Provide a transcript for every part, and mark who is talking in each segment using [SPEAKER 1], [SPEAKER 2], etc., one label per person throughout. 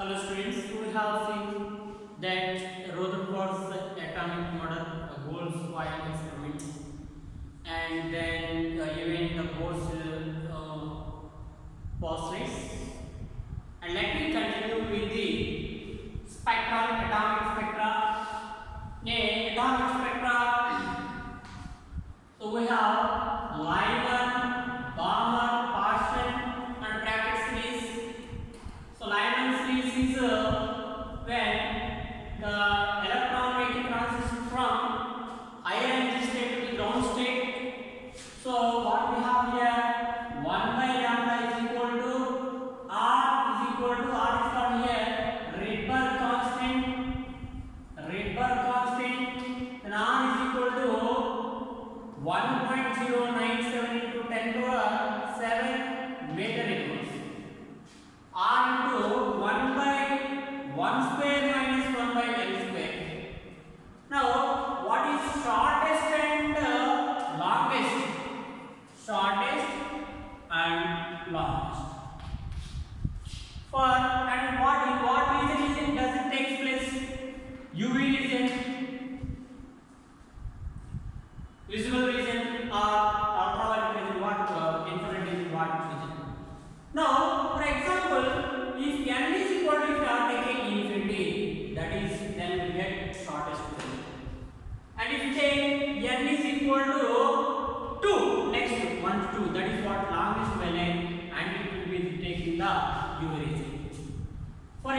[SPEAKER 1] Hello students, we have seen that Rutherford's atomic model Bohr-Squire experiment, and then even the Bohr-Postulates. And let me continue with the atomic spectra. Atomic spectra. So we have Lyman, Balmer, Paschen, and bracket series. So Lyman series is when the electron may transition from higher energy state to the ground state. So what we have here, 1 by lambda is equal to R is equal to R is called here Rydberg constant. Rydberg constant. Then R is equal to 1.097 into 10 to the 7 meter inverse. R into 1 by 1 square minus 1 by L square. Now, what is shortest and longest? Shortest and longest. For and what region does it take place? UV region, visible region, or ultraviolet region. What infrared region? What region? Now, for example, if n is equal to, if you are taking infinity, that is, then we get shortest region. And if you take n is equal to 2, next to 1 to 2, that is what longest value, and it will be taking the UV region. For a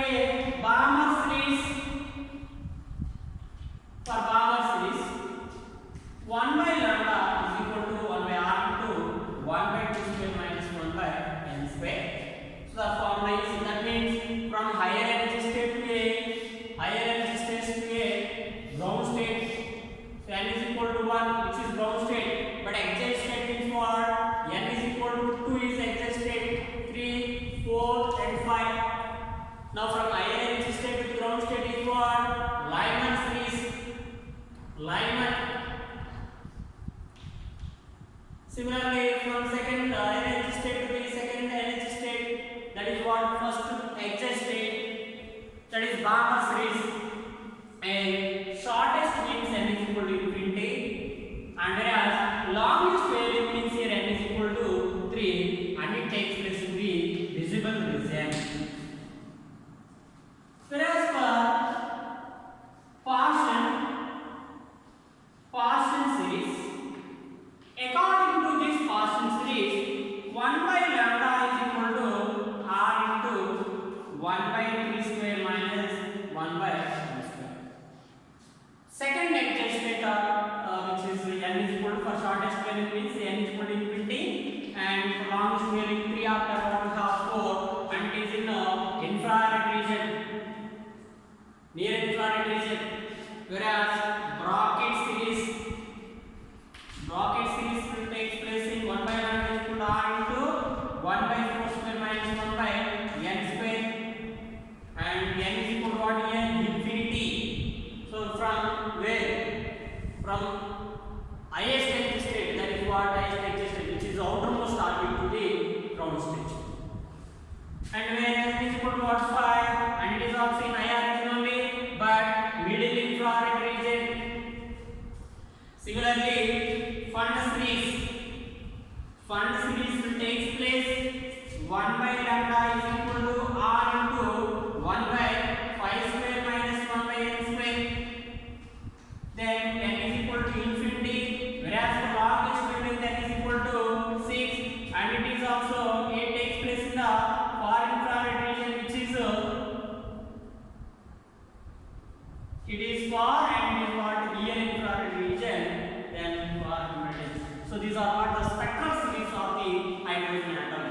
[SPEAKER 1] Balmer series, 1 by lambda is equal to 1 by r into 1 by 2 square minus 1 by n square. So the formula is, that means from higher energy state to a ground state. So n is equal to 1, which is ground state, but exact state means what? N is equal to 2 is exact state, 3, 4 and 5. Now from higher energy state to the ground state is what? Lyman series. Lyman. Similarly, from second energy state to the second energy state, that is what? First exact state, that is Balmer series. And shortest means n is equal to infinity, and whereas longest value means here n is equal to 3, and it takes place in the visible region. Whereas for Paschen series, according to this Paschen series, 1 by lambda is equal to r into 1 by 3 square minus 1 by 1 square. Second exact state, which is n is equal to, for shortest value means n is equal to infinity, and for longest value 3 after 1 half 4, and it is in infrared region, near infrared region. Whereas Brocket series will take place in 1 by lambda is equal to r into 1 by 4 square minus 1 by n square, and n is equal to what here? Infinity. So from where? From highest energy state, that is what highest energy state, which is the outermost orbit, to the ground state. And where n is equal to what? 5, and it is also in higher region only, but middle infrared region. Similarly, Fund series will take place 1 by lambda is equal to r into 1 by 5 square minus 1 by n square. Then n is equal to infinity, whereas for longest value n is equal to 6, and it is also, it takes place in the far infrared region, which is it is far and it is what? Near infrared region, then far infrared. So these are what? The spectral series of the hydrogen atom.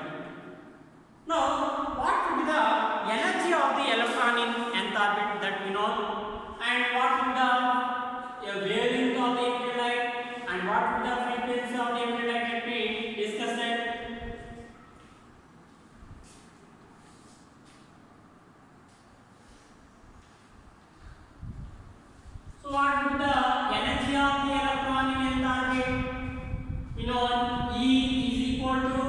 [SPEAKER 1] Now, what would be the energy of the electron in nth orbit, that we know, and what would be the wavelength of the emitted light, and what would be the frequency of the emitted light, that we discussed that. So what would be the energy of the electron in nth orbit? We know E is equal to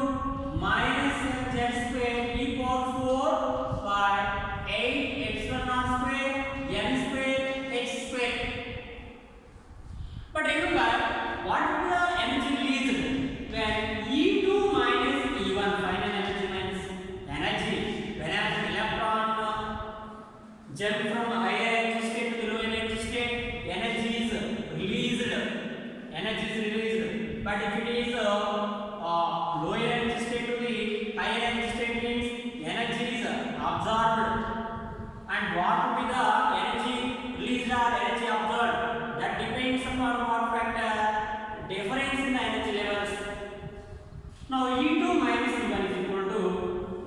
[SPEAKER 1] energy state means energy is absorbed, and what will be the energy released or energy absorbed, that depends upon what factor, difference in the energy levels. Now E2 minus E1 is equal to,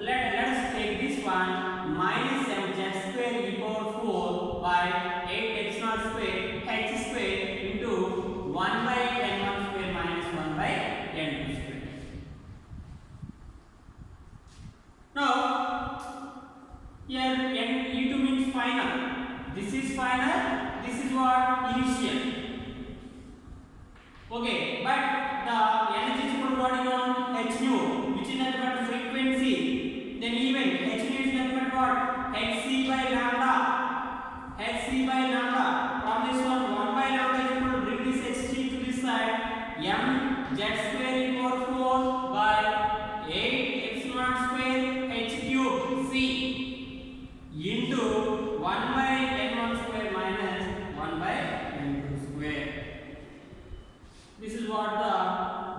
[SPEAKER 1] let's take this one, minus mz square e power 4 by 8 x naught square h square into 1 by n1 square minus 1 by n2 square. Now here E2 means final. This is final. This is what? Initial. Okay, but the energy is equal to what is known? H nu, which is nothing but frequency. Then even H nu is nothing but what? Hc by lambda. Hc by lambda. From this one, 1 by lambda is equal to, bring this hc to this side. M z square e power 4 by 8 x naught square h cube c into 1 by n1 square minus 1 by n2 square. This is what the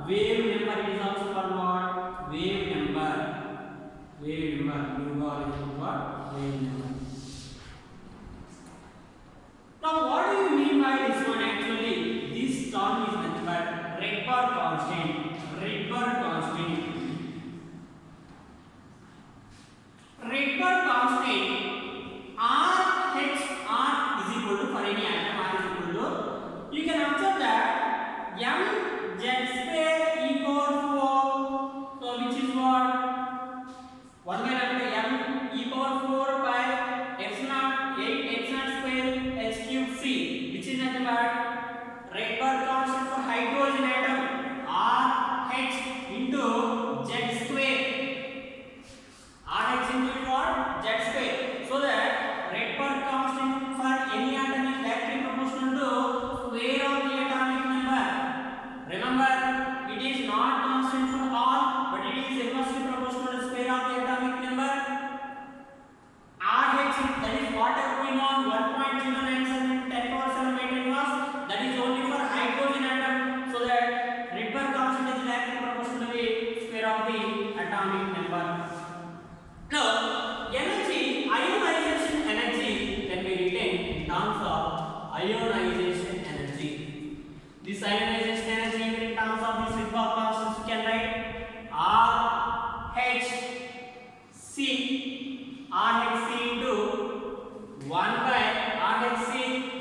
[SPEAKER 1] wave number, it is also called what? Wave number. Wave number. Nu bar is what? Wave number. Now what do you mean by this one actually? This term is nothing but Rydberg constant. Rydberg constant. Rydberg constant R H R is equal to, for any atom R is equal to, you can observe that m z square e power 4, so which is what? 1 by lambda m e power 4 by x naught 8 x naught square h cube c, which is nothing but Rydberg constant for hydrogen atom R H into z square. R H into what? Z square. So that Rydberg constant for any atom is directly proportional to square of the atomic number. Remember, it is not constant for all, but it is inversely proportional to square of the atomic number. RH, that is whatever we know, 1.097 10 power 7 meter mass, that is only for hydrogen atom. So that Rydberg constant is directly proportional to the square of the atomic number. Now, energy, ionization energy can be written in terms of ionization energy. This ionization energy in terms of this Rydberg constant you can write RHC into 1 by RHC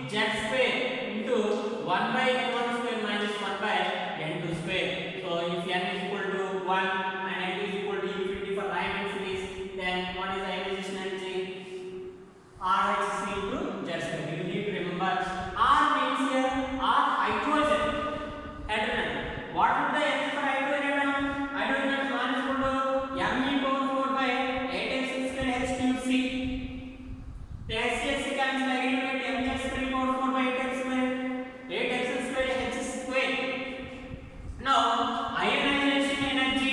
[SPEAKER 1] z square into 1 by n1 square minus 1 by n2 square. So if n is equal to 1 and n is equal to infinity for Riemann series, then what is the ionization energy? RHC into z square. You need to remember R means here R hydrogen atom. What would the H for hydrogen atom? Hydrogen atom is equal to m e power 4 by 8 x square h cube c. The HCl cancel again with m z square e power 4 by 8 x square h square. Now ionization energy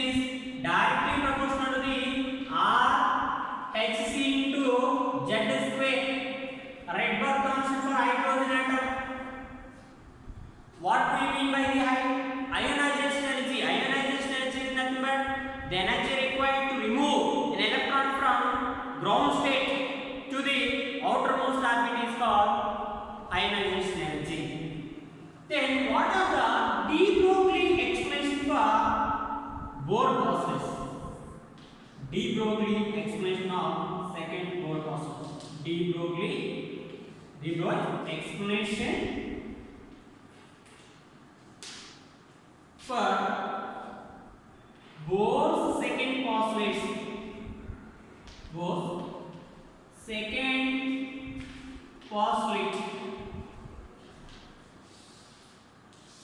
[SPEAKER 1] is directly proportional to the RHC into z square. Rydberg constant for hydrogen atom. What do we mean by the ionization energy? Ionization energy is nothing but the energy required to remove an electron from ground state to the outermost orbit is called ionization energy. Then what are the de Broglie explanation for Bohr process? De Broglie explanation of second Bohr process. De Broglie explanation for Bohr's second postulate. Bohr's second postulate.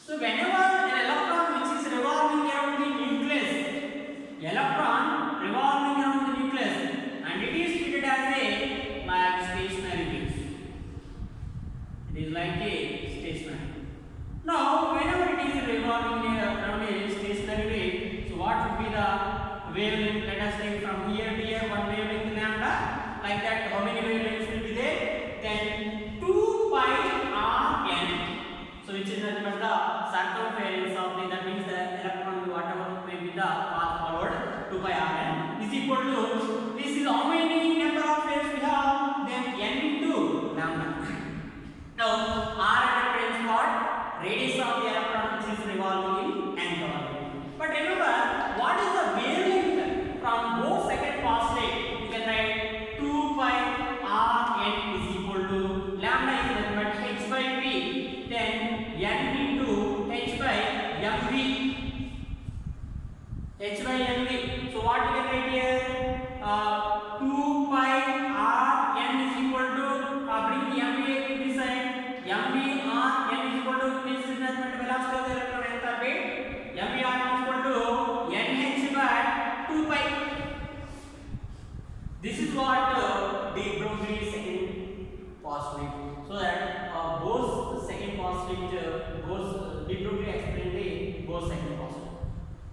[SPEAKER 1] So whenever an electron which is revolving around the nucleus, and it is treated as a like stationary wave. It is like a equal to, this is how many number of layers we have, then n into lambda. Now r represents what? Radius of the electron which is revolving in nth orbit. But remember, what is the wavelength from both second postulate? You can write 2 pi r n is equal to lambda is nothing but h by p, then n into h by mv. h by mv. So what you can write here? 2 pi r n is equal to, bring the mv to this side. mv r n is equal to, this is nothing but velocity of the electron nth orbit. mv r is equal to nh by 2 pi. This is what de Broglie second postulate. So that Bose second postulate, Bose de Broglie explained the Bose second postulate.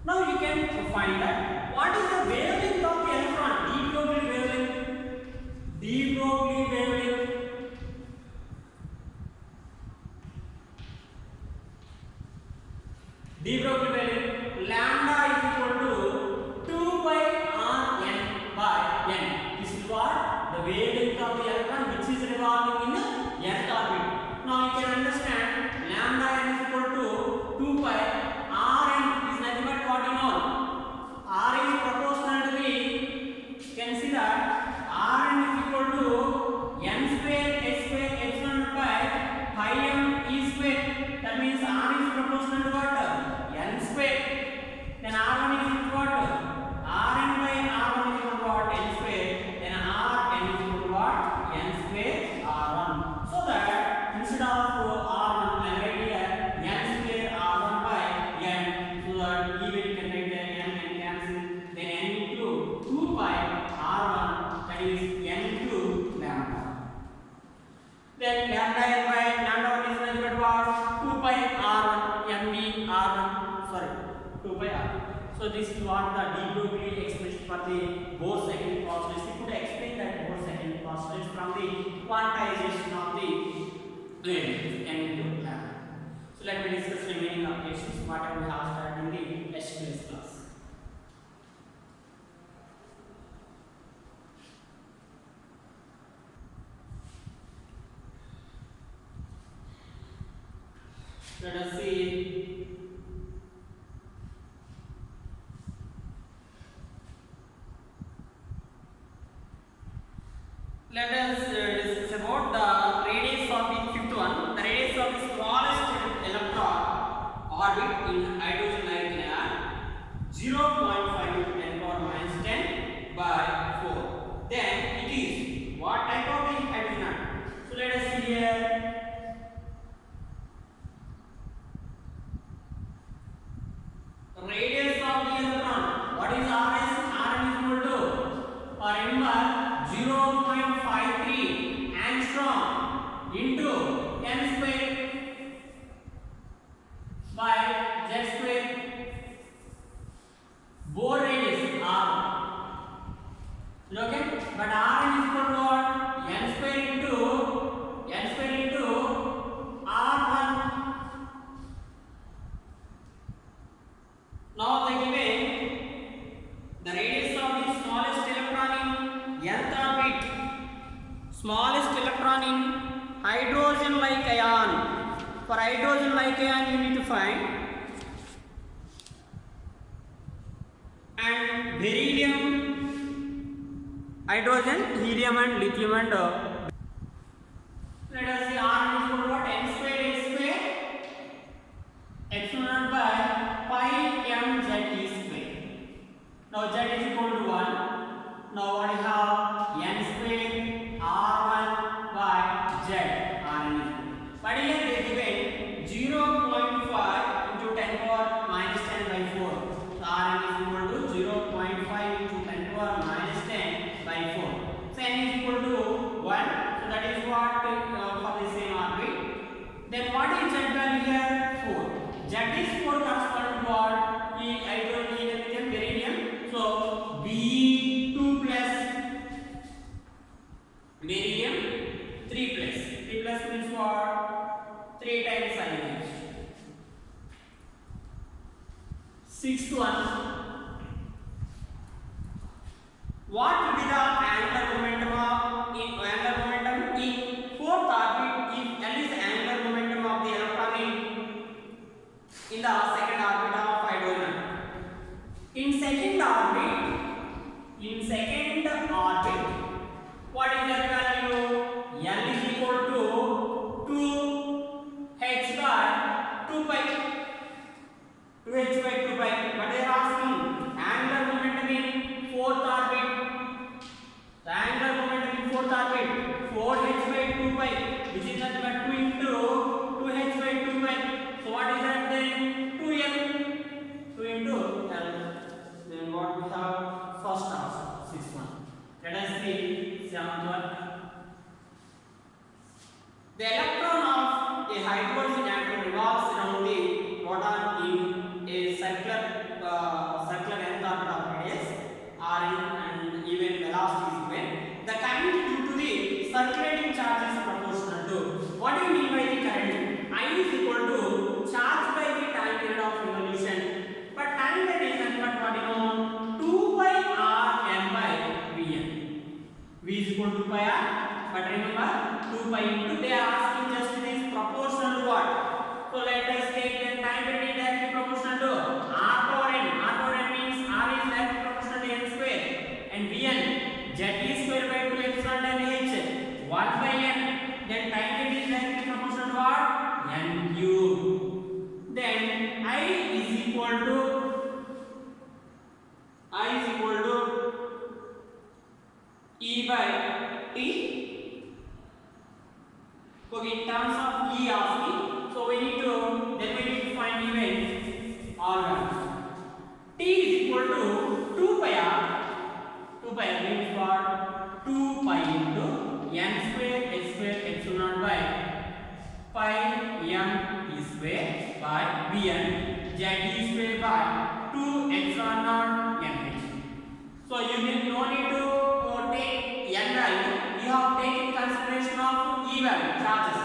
[SPEAKER 1] Now you can find that what is the wavelength of the electron? De Broglie wavelength. De Broglie wavelength. De Broglie wavelength. Lambda is equal to 2 by r n by n. This is what the wavelength of the electron which is revolving in nth orbit. Now you can understand lambda n is equal to 2 pi r n is nothing but what you know. R is proportional to the, you can see that r n is equal to n square h square epsilon by pi m e square. That means r is proportional to what? N square. Then r1 is equal to what? Rn by r1 is equal to what? N square. Then Rn is equal to what? N square r1. So that instead of r1 I write here n square r1 by n. So that even you can write there n and cancel. Then n into 2 pi r1, that is n into lambda. Then lambda n by lambda 1 is nothing but what? 2 pi r1 mv r1. Sorry, 2 pi r. So this is what the de Broglie expression for the Bose second postulate. We could explain that Bose second postulate from the quantization of the wavelength n into lambda. So let me discuss remaining applications whatever we have started in the SQS class. Let us see. Let us discuss about the radius of the fifth one. The radius of the smallest electron orbit in hydrogen-like layer 0.5 into 10 power minus 10 by 4. Then it is what type of the hydrogen atom? So let us see here. Radius of the electron. What is Rs? Rn is equal to, remember, 0.53 angstrom into n square by z square. Bohr radius r. Okay, but Rn is equal to what? n square into r1. Now they given the radius of the smallest electron in nth orbit, smallest electron in hydrogen-like ion. For hydrogen-like ion you need to find, and beryllium, hydrogen, helium and lithium and let us see R is equal to what? N square a square epsilon by pi m z e square. Now z is equal to 1. Now what you have? N square r1 by z. Rn is equal. But here they given 0.5 into 10 power minus 10 by 4. So Rn is equal to 0.5 into 10 power minus 10 by 4. So n is equal to 1. So that is what for the same orbit. Then what is z value here? 4. Z is 4 corresponding to what? Hydrogen, helium, beryllium. So Be2 plus beryllium 3 plus. 3 plus means what? 3 times ionized. Sixth one. What will be the angular momentum in fourth orbit if L is the angular momentum of the electron in the second orbit of hydrogen? In second orbit, what is that value? L is equal to 2h by 2 pi. 2h by 2 pi. But they are asking angular momentum in fourth orbit. The angular momentum in fourth orbit 4h by 2 pi, which is nothing but 2 into 2h by 2 pi. So what is that then? 2m. 2 into L. Then what we have? First answer, 6th one. Let us see 7th one. The electron of a hydrogen atom revolves around the proton in a circular length of radius r and even velocity is given. The current due to the circulating charge is proportional to. What do you mean by the current? I is equal to charge by the time period of revolution. But time period is nothing but what you know 2 pi r n by vn. V is equal to 2 pi r. But remember 2 pi into they are asking just this proportional to what? So let us take the time period is directly proportional to r power n. R power n means r is directly proportional to n square and vn z is square by 2 epsilon n h 1 by n. Then time period is directly proportional to what? N cube. Then I is equal to E by T. Okay, in terms of E asking, so we need to find even organ. T is equal to 2 pi r. 2 pi r means what? 2 pi into n square h square epsilon by pi m e square by vn z e square by 2 epsilon naught n h. So you no need to take n value. You have taken consideration of E value charges.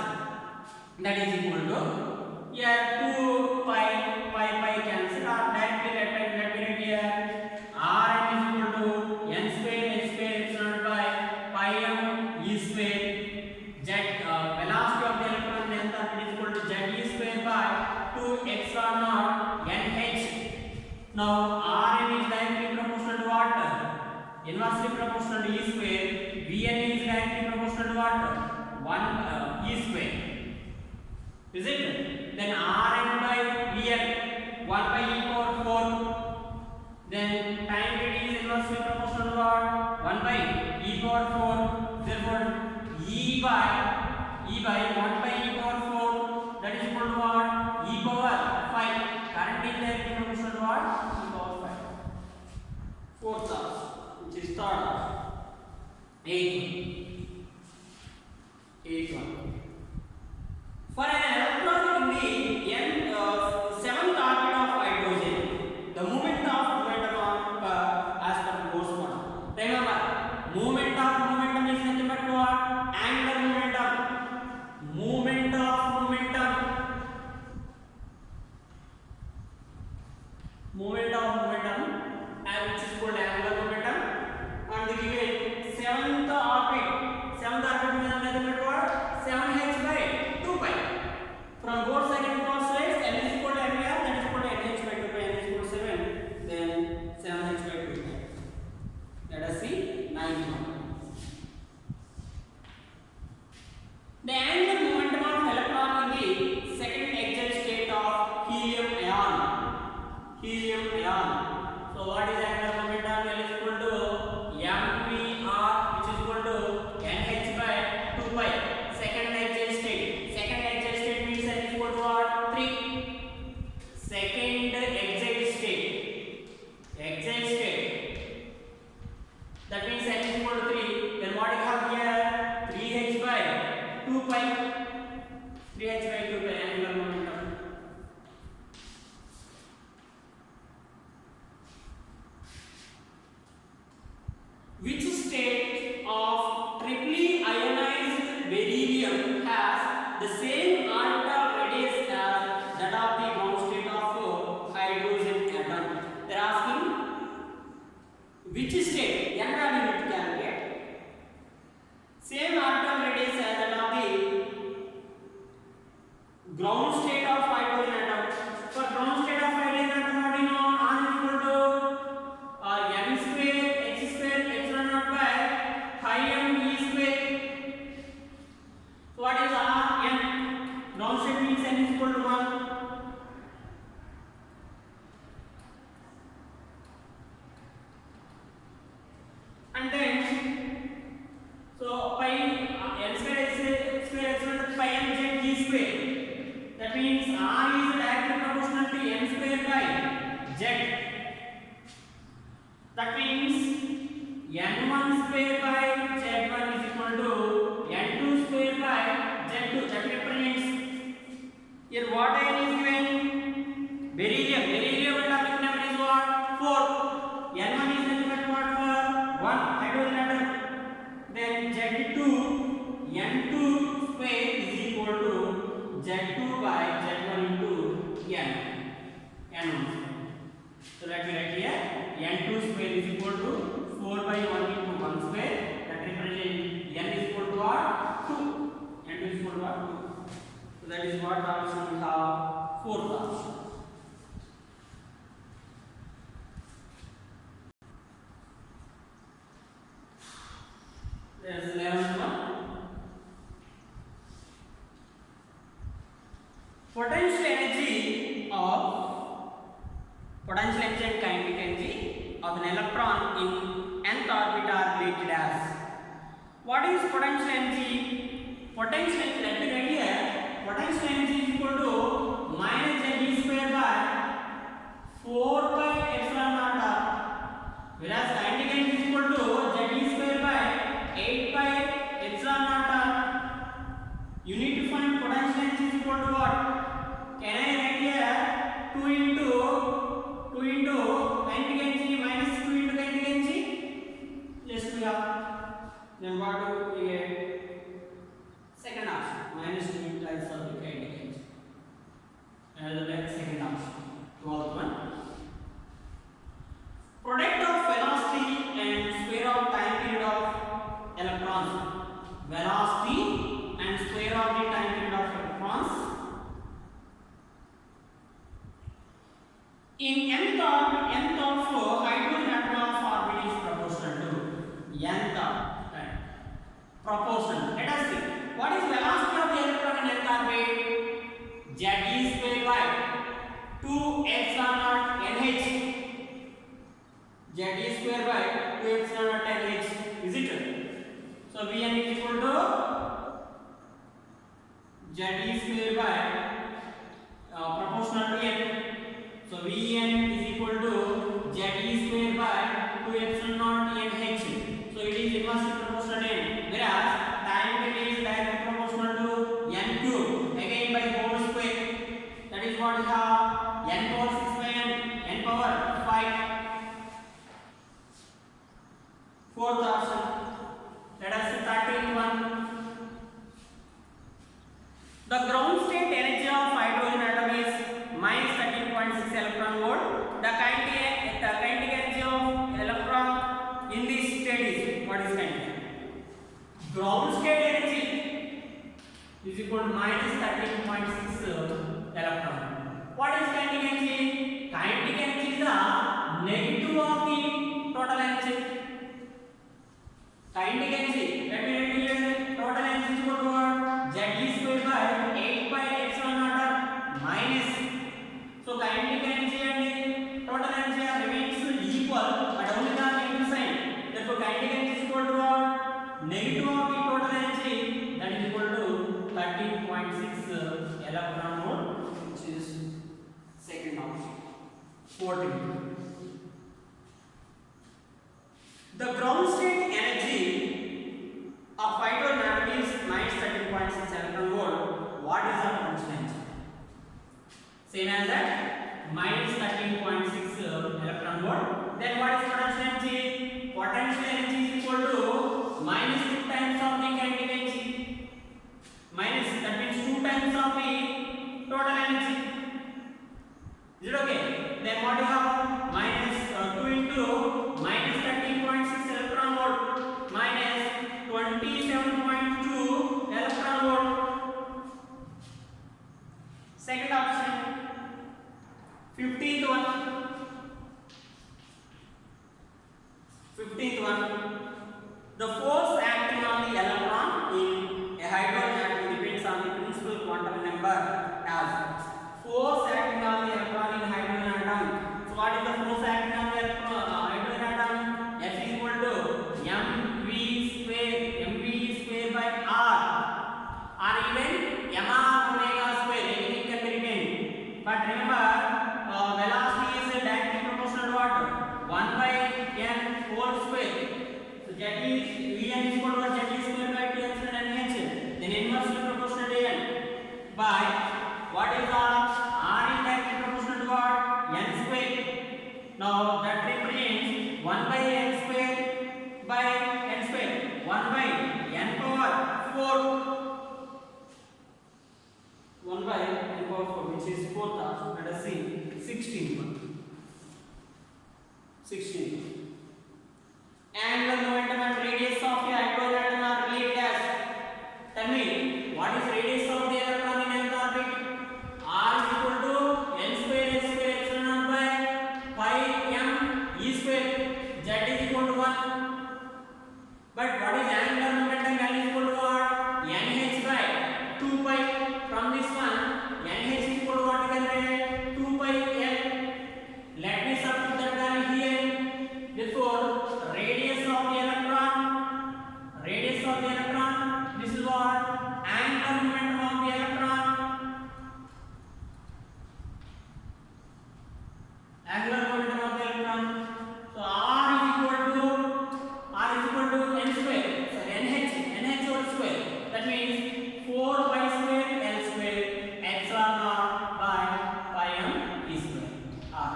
[SPEAKER 1] That is equal to here 2 pi cancel or directly let me write here r n is equal to n square h square epsilon by pi m e square z velocity of the electron length of it is equal to z e square by 2 epsilon naught n h. Now r n is directly proportional to what? Inversely proportional to e square. Vn is directly proportional to what? 1 e square. Is it? Then Rn by Vn 1 by e power 4. Then time period is inversely proportional to what? 1 by e power 4. Therefore e by 1 by e power 4, that is equal to what? E power 5. Current is directly proportional to what? E power 5. Fourth term, which is third. Eighth one. For an electron in the seventh orbit of hydrogen, the moment of momentum as per course one. Remember, momentum is nothing but what? Angular momentum. Moment of momentum. Which is called angular momentum. And the given seventh orbit means nothing but what? 7h by 2 pi. From both sides and cross sides, n is equal to mr, that is equal to nh by 2 pi, n is equal to 7, then 7h by 2 pi. Let us see 9th one. The angular momentum of electron in the second excited state of helium ion. So what is angular momentum? L is equal to mvr, which is equal to nh by 2 pi. Second excited state means n is equal to what? 3. Second excited state. That means n is equal to 3. Then what do you have here? 3h by 2 pi. 3h by 2 pi angular momentum. which state n value need to calculate. Same orbital radius as that of the ground state of hydrogen atom. For ground state of hydrogen atom, what do you know? R is equal to m square h square epsilon naught by pi m e square. So what is R? M. Ground state means n is equal to 1. And then so pi n square h square epsilon naught pi m z e square. That means R is directly proportional to n square by z. That means n1 square by z1 is equal to n2 square by z2. That represents here what n is given? Beryllium. Beryllium atomic number is what? 4. n1 is nothing but what? For 1 hydrogen atom. Then z2 n2 square is equal to z2 by z1 into n. n1. So let me write here n2 square is equal to 4 by 1 into 1 square. That represents n is equal to what? 2. n2 is equal to what? 2. So that is what option we have. Fourth option. There is 11th one. Potential energy and kinetic energy of an electron in nth orbit are related as. What is potential energy? Potential energy, let me write here. Potential energy is equal to minus z square by 4 by epsilon naught r. Whereas kinetic energy is equal to z square by 8 by epsilon naught r. You need to find potential energy is equal to what? Can I write here 2 into kinetic energy minus 2 into kinetic energy? Yes, we have. Then what do we get? Second option, minus 2 into times of the kinetic energy. And the second option, 12th one. Product of velocity and square of time period of electrons. Velocity and square of the time period of electrons. In nth of hydrogen atom of orbit is proportional to nth proportional. Let us see. What is velocity of the electron in nth orbit? Z e square by 2 epsilon naught nh. Z e square by 2 epsilon naught nh. Is it? So Vn is equal to Z e square by proportional to n. So Vn is equal to Z e square by 2 epsilon naught nh. So it is inversely proportional to n. Whereas time period is directly proportional to n cube. Again by whole square. That is what we have. N power 6 by n power 5. Fourth option. Let us see 13th one. The ground state energy of hydrogen atom is minus 13.6 electron volt. The kinetic energy of electron in this state is, what is kinetic? Ground state energy is equal to minus 13.6 electron. What is kinetic energy? Kinetic energy is the negative of the total energy. Kinetic energy, let me write here, total energy is equal to what? Z e square by 8 by epsilon naught r minus. So kinetic energy and total energy are remains equal, but only the negative sign. Therefore kinetic energy is equal to what? Negative of the total energy, that is equal to 13.6 electron volt, which is second option. 14. The ground state energy of hydrogen atom is minus 13.6 electron volt. What is the potential energy? Same as that, minus 13.6 electron volt. Then what is potential energy? Potential energy is equal to minus 2 times of the kinetic energy. Minus, that means 2 times of the total energy. Is it okay? Then what you have? Minus 2 into minus 13 But remember, velocity is directly proportional to what? 1 by n whole square. So z is vn is equal to what? Z square by 2 epsilon nh. Then inversely proportional to n by what is r? R is directly proportional to what? N square. Now that represents 1 by n square by n square. 1 by n power 4. 1 by n power 4, which is 4 times. Let us see 16. 16. Angular momentum and radius of the hydrogen atom are related as. Tell me, what is radius of the electron in nth orbit? R is equal to n square s square epsilon naught by pi m e square. Z is equal to 1. But what is angular momentum? L is equal to what? nh by 2 pi. From this one, nh is equal to what you can write? 2 pi l. Let me substitute that value here. Therefore, radius of the electron, this is what? Angular momentum of the electron. Angular momentum of the electron. So r is equal to n square. So nh whole square. That means 4 pi square l square epsilon naught by pi m e square r.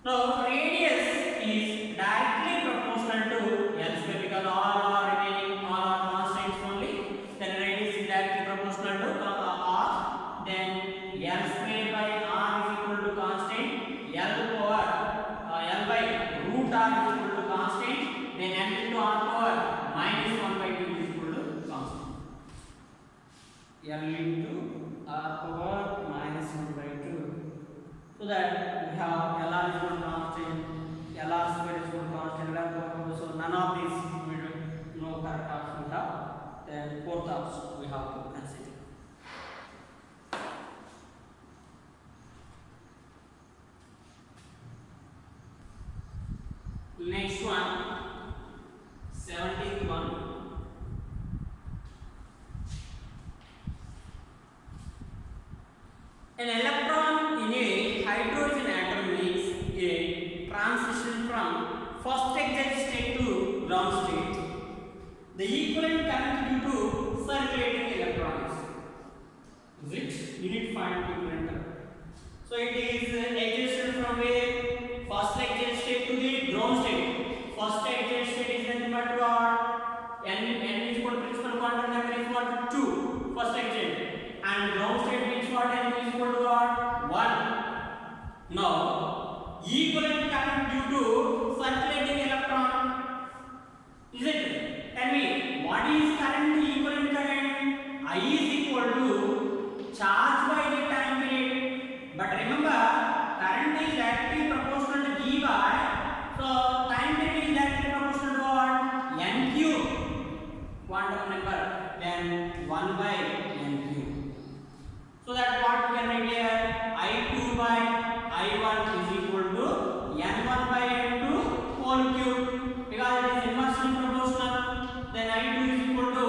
[SPEAKER 1] Now radius is directly proportional to l square because all are remaining, all are constants only. Then radius is directly proportional to r. Then l square by r is equal to constant. L power l by root r is equal to constant. Then n into r power minus 1 by 2 is equal to constant. L into r power minus 1 by 2. So that we have Lr is equal to constant, Lr square is equal to constant, Lr power. So none of these we don't know correct option we have. Then fourth option we have to consider. Next one, 17th one. An electron in a hydrogen atom makes a transition from first excited state to ground state. The equivalent current due to circulating electrons. Is it? You need to find equivalent current. So it is excitation from a first excited state to the ground state. First excited state is nothing but what? N is equal to principal quantum number is what? 2. First excited. And ground state means what? N is equal to what? 1. Now, equivalent current due to circulating electron. Is it? Tell me, what is current equivalent current? I is equal to charge by the time period. But remember, current is directly proportional to V by. So, time period is directly proportional to what? N cube. Quantum number. Then 1 by N cube. So that what we can write here, I2 by I1 is equal to N1 by N2 whole cube. Because it is inversely proportional, then I2 is equal to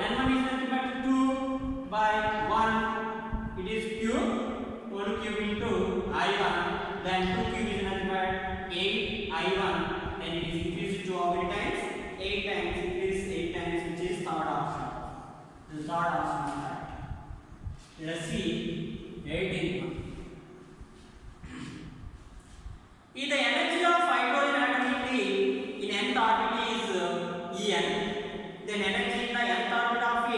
[SPEAKER 1] N1 is nothing but 2 by 1. It is cube, whole cube into I1. Then 2 cube is nothing but 8 I1. Then it is increased to how many times? 8 times, increase 8 times, which is third option. The third option. Let us see 18th. If the energy of hydrogen atom in nth orbit is En, then energy in the nth orbit of a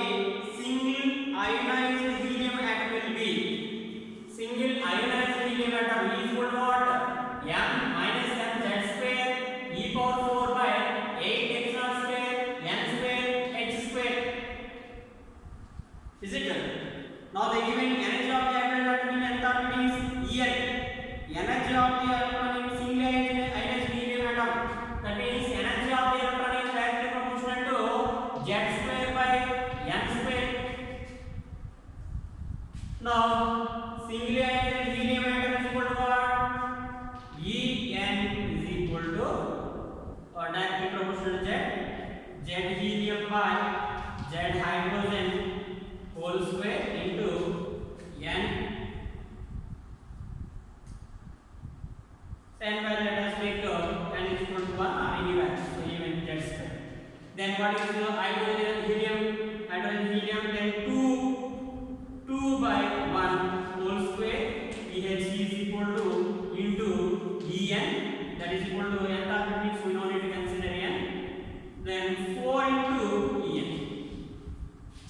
[SPEAKER 1] single ionized helium atom will be. Single ionized helium atom is equal to what? M minus m z square e power 4 by 8 epsilon square n square h square. Is it? Now the given energy of the hydrogen atom in nth orbit is En. Energy of the electron in single ionized helium atom. That means energy of the electron is directly proportional to z square by n square. Now single ionized helium atom is equal to what? En is equal to directly proportional to z helium by z hydrogen whole square into n 10 by let us make n is equal to 1 or any value, so even z square. Then what is hydrogen helium? Hydrogen helium, then 2 by 1 whole square. Ph is equal to into En, that is equal to enthalpy means we don't need to consider n. Then 4 into En,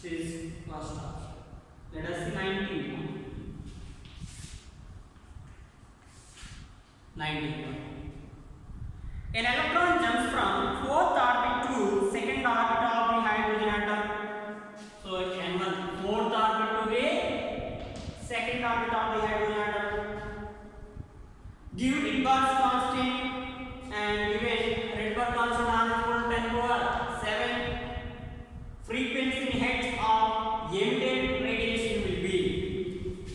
[SPEAKER 1] which is first option. Let us see 19. 19. An electron jumps from fourth orbit to second orbit of the hydrogen atom. So n1 fourth orbit to the second orbit of the hydrogen atom. Give Rydberg's constant and given Rydberg constant r equal to 10 power 7. Frequency in hertz of emitted radiation will be.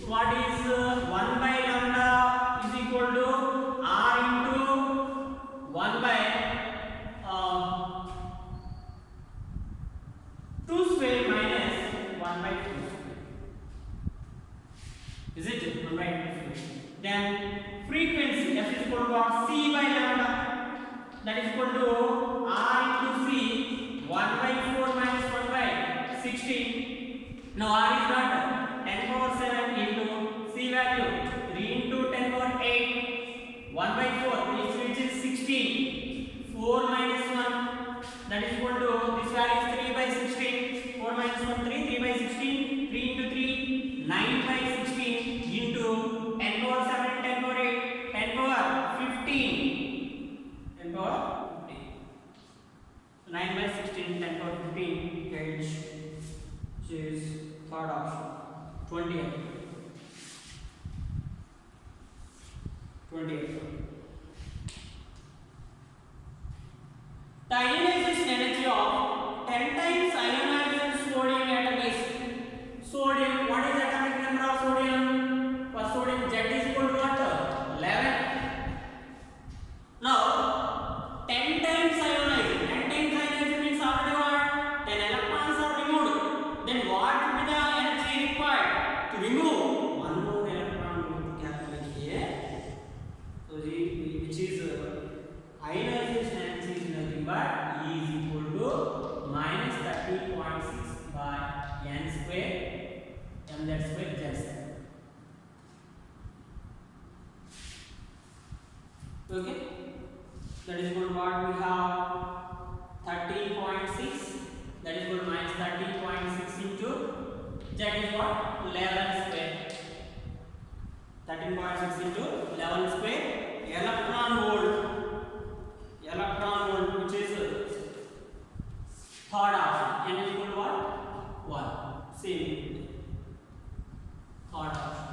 [SPEAKER 1] What is 1 by lambda is equal to r into 1 by 2 square minus 1 by 2 square. Is it 1 by 2 square? Then frequency f is equal to what? C by lambda, that is equal to r into c 1 by 4 minus 1 by 16. Now r is not 10 power 7 into c value 3 into 10 power 8 1 by 4 which is 16. 4 minus 1, that is equal to this value is 3 by 16. 4 minus 1 3, 3 by 16, 3 into 3 9 by 16 into 10 power 7 10 power 8 10 power 15. 10 power 15. So 9 by 16 10 power 15 gauge, which is third option. 28. The ionization energy of 10 times ionized sodium atom is sodium. What is the atomic number of sodium? For sodium, Z is equal to what? 11. Now, 10 times ionized. 10 times ionized means already what? 10 electrons are removed. Then what will be the energy required to remove one more electron? We calculate here. So, which is ionization energy is nothing but E is equal to minus 30.6 by n square mz square z square. Okay, that is equal to what we have 13.6, that is equal to minus 13.6 into z is what 11 square. 13.6 into 11 square electron volt, which is third option. N is equal to what? 1. Same. Third option.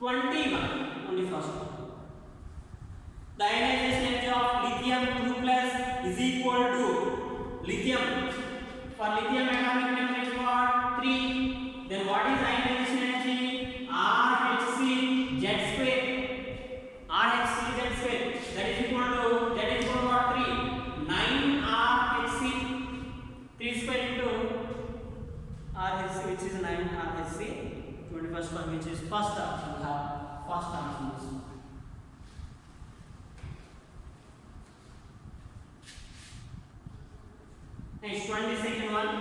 [SPEAKER 1] 21st one. The ionization energy of lithium 2 plus is equal to lithium. For lithium atomic number is what? 3. Then what is ionization energy? RHC Z square. RHC Z square. That is equal to what? 3. 9 RHC. 3 square into RHC, which is 9 RHC. 21st one, which is first option. We have first option. This one. Next 22nd one.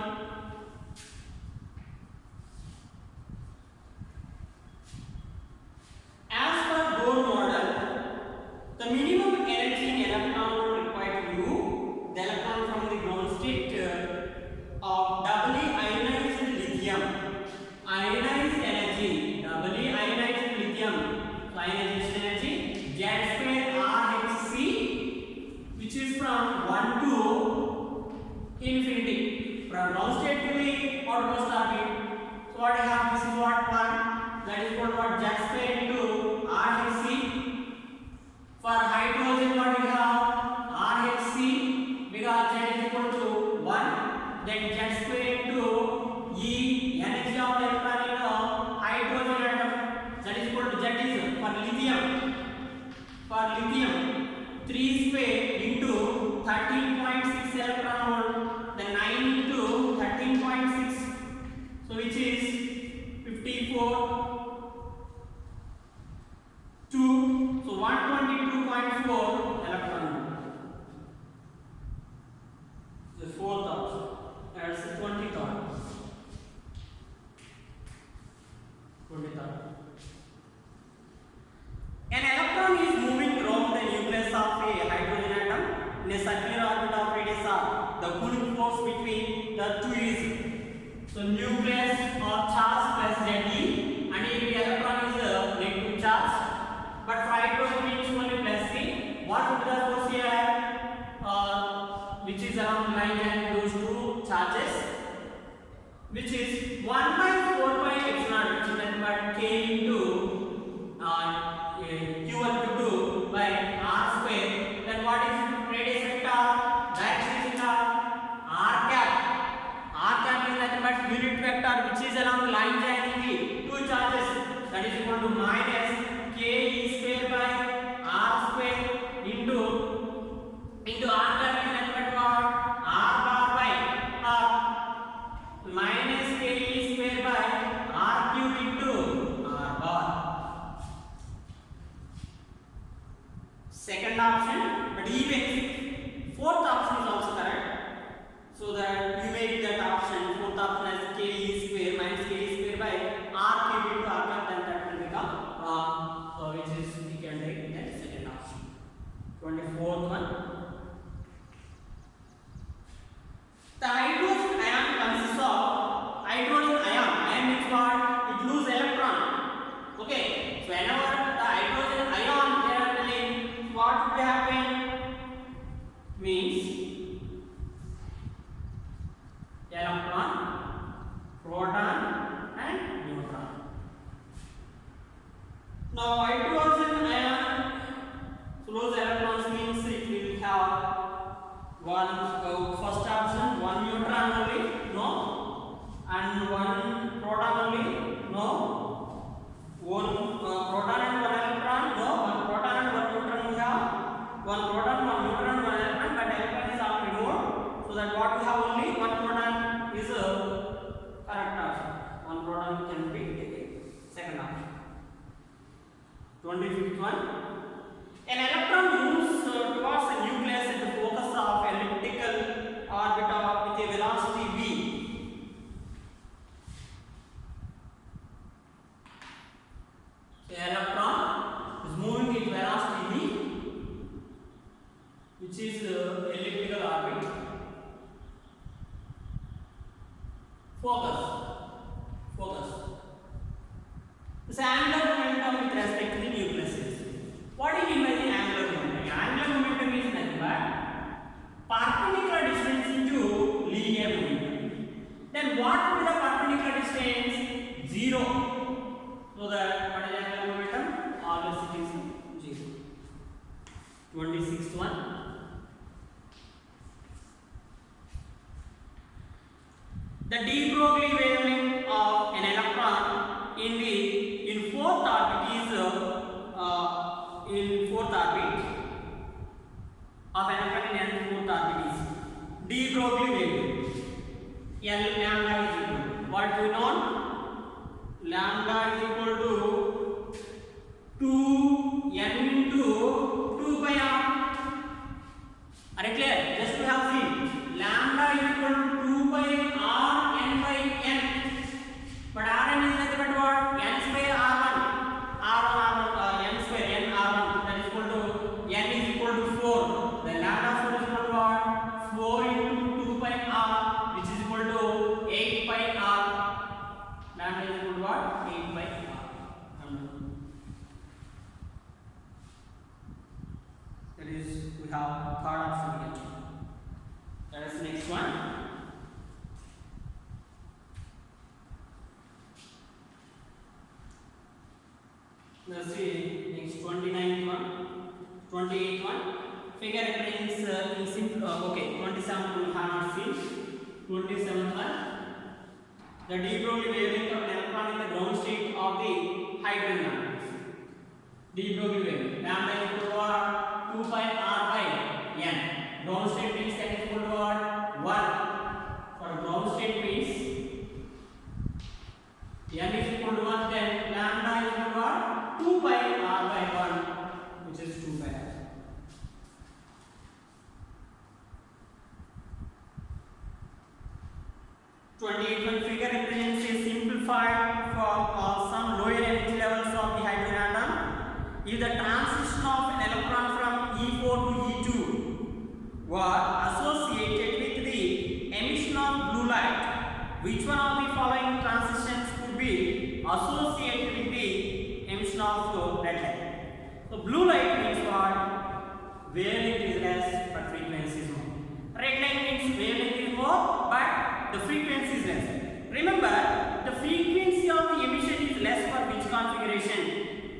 [SPEAKER 1] As per Bohr model, the minimum energy in electron required to remove the electron from the ground state of doubly ionized lithium. Ionized energy, doubly ionized lithium. So ionization energy Z square RHC, which is from 1 to infinity, from ground state to the outermost orbit. So what I have, this is what 1, that is equal to what Z square into RHC. For hydrogen, what we have RHC, because Z is equal to 1, then Z square into E, energy of the electron in hydrogen atom, that is equal to Z is for lithium. For lithium, 3 square into 13.6 electron volt, then 9 into 13.6, so which is 54. 2, so 122.6 2.4 electron. The fourth option. That's the 23rd. 23rd. An electron is moving around the nucleus of a hydrogen atom in a circular orbit of radius r. The pulling force between the two is so nucleus of charge plus Ze, and if the electron is a negative charge, but for hydrogen it's only plus C. What would the force here? Which is around line and those two charges, which is 1 by 4 pi epsilon, which is nothing but k into q1 to 2 by r square. Then what is radius vector? Direction is r cap. R cap is nothing but unit vector which is along line joining the two charges. That is equal to minus k square by r square into r cap is nothing but what? R bar by r minus k square by r cube into r bar. Second option, but even fourth option is also correct. So that you make that option, fourth option as k square minus k square by r cube into r cap, then that will become wrong. So which is we can take the second option. 24th one. The hydrogen ion consists of hydrogen ion. Ion means what? It loses electron. Okay. So whenever the hydrogen ion they are telling, what will happen? Means electron, proton, and neutron. Now hydrogen ion lose electrons means it will have one first option, one neutron only, no, and one proton only, no, one proton and one electron, no, one proton and one neutron we have, one proton, one neutron, one electron, but electron is all removed, so that what we have only one proton is a correct option. One proton can be taken. Second option. 25th one. An electron moves towards the nucleus at the focus of elliptical orbit with a velocity v. The electron is moving with velocity v, which is elliptical orbit. Focus. This angular momentum with respect to the nucleus is. What do you mean by the angular momentum? Angular momentum is nothing but perpendicular distance into linear momentum. Then what will be the perpendicular distance? 0. So that what is angular momentum? Always it is 0. 26th one. The de Broglie wavelength of an electron in fourth orbit is in fourth orbit of an electron in fourth orbit is de Broglie wavelength. Lambda is equal to what we know? Lambda is equal to 2n into 2 by r. Are you clear? Just to have seen lambda is equal to 2 by r n by n. But rn is nothing but what? N square r1. N square n r1. That is equal to n is equal to 4. Then lambda 4 is equal to what? 4 into 2 by r, which is equal to 8 by r. Lambda is equal to what? 8 by r. That is we have third option here. That is next one. Let's see next 29th one, 28th one. Figure represents in simple. Okay, 27th we have not seen. 27th one. The de Broglie wavelength of an electron in the ground state of the hydrogen atoms. De Broglie wavelength. Lambda is equal to what? 2 pi r by n. Ground state means n is equal to what? 1. For ground state means n is equal to 1, then lambda is equal to what? 2 pi r by 1, which is 2 pi r. 28 one figure represents a simplified form of some lower energy levels of the hydrogen atom. If the transition of an electron from E4 to E2 were associated with the emission of blue light, which one of the following transitions could be associated with the emission of red light? So blue light means what? Wavelength is less but frequency is more. Red light means wavelength is more but the frequency is less. Remember, the frequency of the emission is less for which configuration?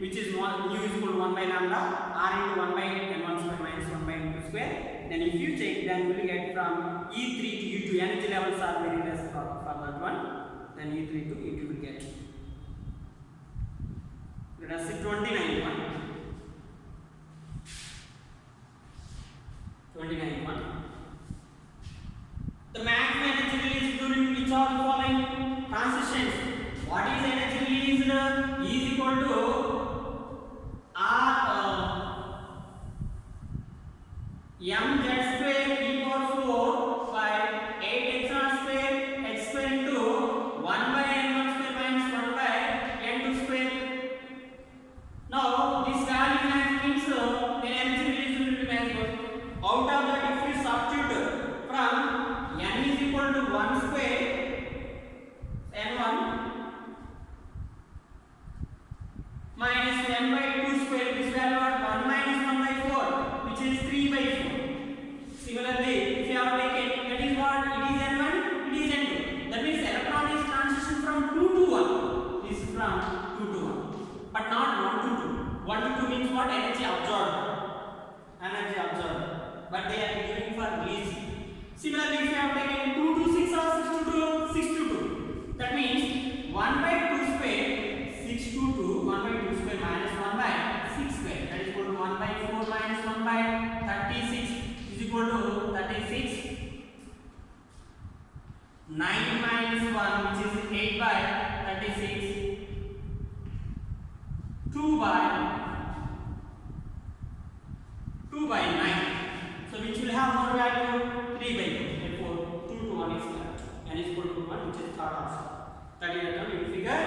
[SPEAKER 1] Which is mu is equal to 1 by lambda r into 1 by n1 square minus 1 by n2 square. Then if you check, then you will get from E3 to E2, energy levels are very less for that one. Then E3 to E2 will get. Let us see 29 one. 29 one. The maximum energy released during which of the following transitions? What is energy released? E is equal to R m z square e power 4 by 8 x naught square h square into 1 by n1 square minus 1 by n2 square. Now this value means the energy released will be maximum. Out of that, if we substitute from n is equal to 1 square n1 minus n by 2 square, this value at 1 minus 1 by 4, which is 3 by 4. Similarly, if you have taken, that is what? It is n1, it is n2. That means electron is transition from 2 to 1. This is from 2 to 1, but not 1 to 2. 1 to 2 means what? Energy absorbed. Energy absorbed. But they are giving for release. Similarly, if you have taken 2 to 6 or 6 to 2, 6 to 2. That means 1 by 2 square, 6 to 2, 1 by 2 square minus 1 by 6 square. That is equal to 1 by 4 minus 1 by 36 is equal to 36. 9 minus 1, which is 8 by 36. 2 by 9. So which will have more value? 3 by 2. Therefore 2 to 1 is correct. N is equal to 1, which is third option. That is the term in figure.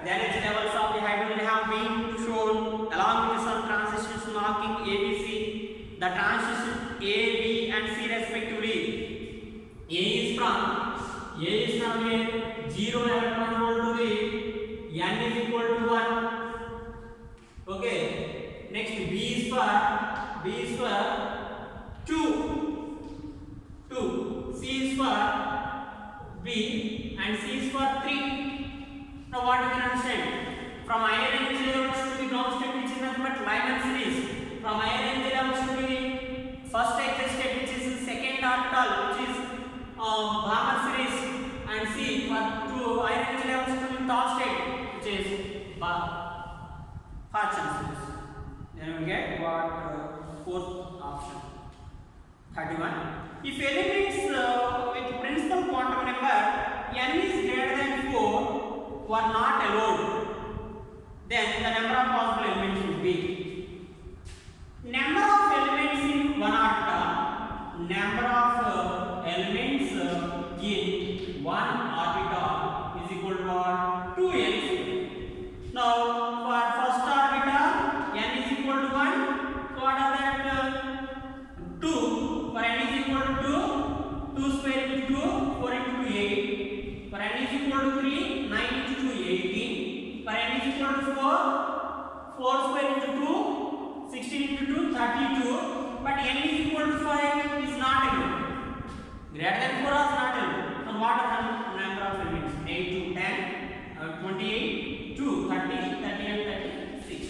[SPEAKER 1] The energy levels of the hydrogen have been shown along with some transitions marking A, B, C. The transition A, B and C respectively. A is from a 0 electron volt to the n is equal to 1. Okay. Next B is for 2. C is for B and C is for 3. Now what we can understand? From higher energy levels to the ground state, which is nothing but Lyman series. From higher energy levels to the first excited state, which is second orbital, which is Balmer series, and C for to higher energy levels to the top state, which is Hartson series. Then we get what fourth option. 31. If elements with principal quantum number n is greater than 4 were not allowed, then the number of possible elements would be number of elements in one orbital, number of elements in one orbital is equal to what? 2n. Now for first orbital n is equal to 1. So what are that? 2. For n is equal to 2, 2 square into 2, 4 into 2, 8. For n is equal to 3, 9 into 2, 18. For n is equal to 4, 4 square into 2, 16 into 2, 32. But n is equal to 5 is not allowed. Greater than 4 is not allowed. So what are the number of elements? 8 to 10, 28, 2, 30, 30 and 36.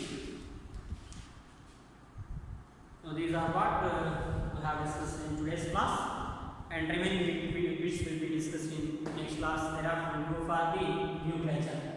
[SPEAKER 1] So these are what we have discussed in today's class, and remaining which will be discussed in next class. Thereafter we will go for the nuclear chapter.